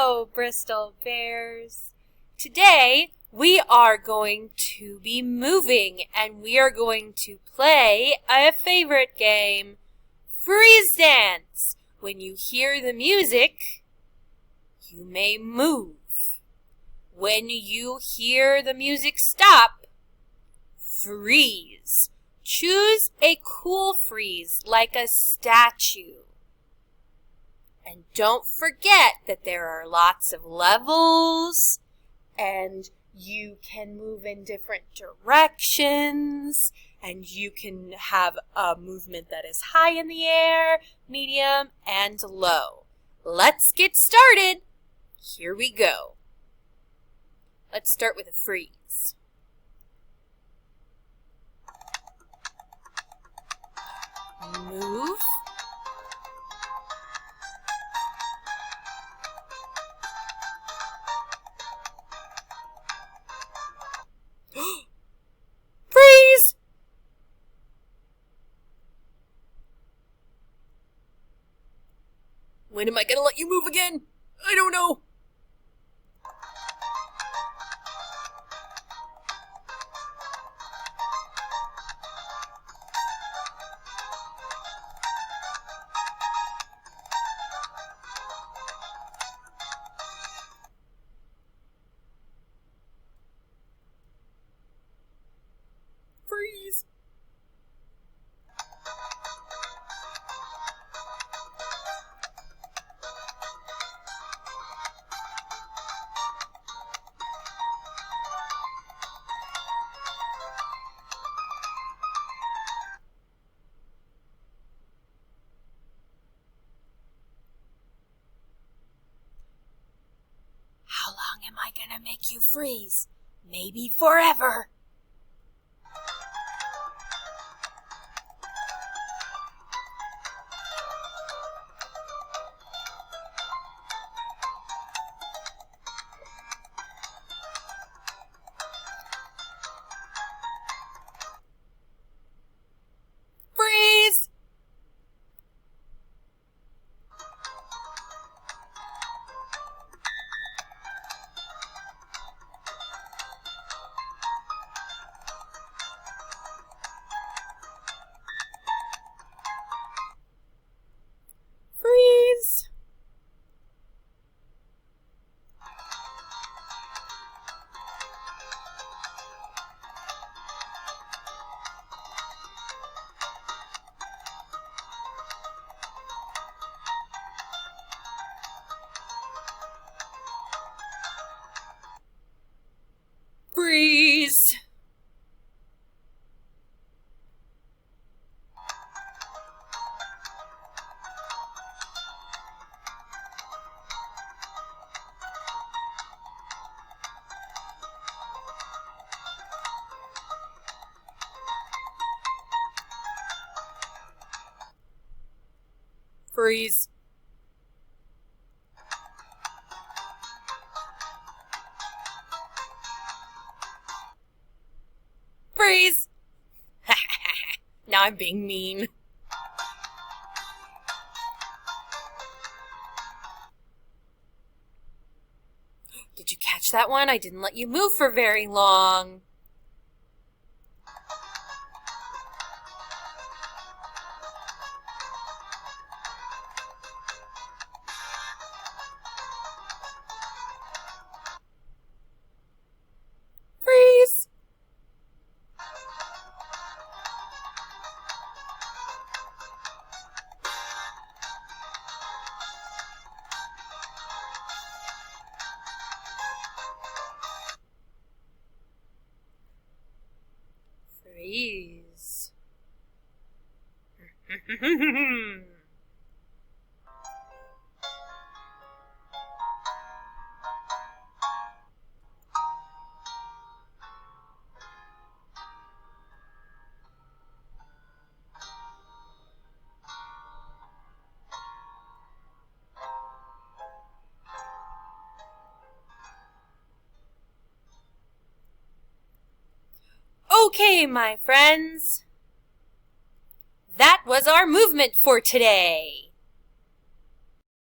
Hello, Bristol Bears. Today, we are going to be moving and we are going to play a favorite game, Freeze Dance. When you hear the music, you may move. When you hear the music stop, freeze. Choose a cool freeze like a statue. And don't forget that there are lots of levels and you can move in different directions and you can have a movement that is high in the air, medium, and low. Let's get started. Here we go. Let's start with a freeze. Move. Freeze! When am I gonna let you move again? I don't know. Freeze! How long am I gonna make you freeze? Maybe forever. Freeze! Freeze! Freeze! Freeze! Freeze! Now I'm being mean. Did you catch that one? I didn't let you move for very long. Freeze! Freeze. Okay, my friends. That was our movement for today.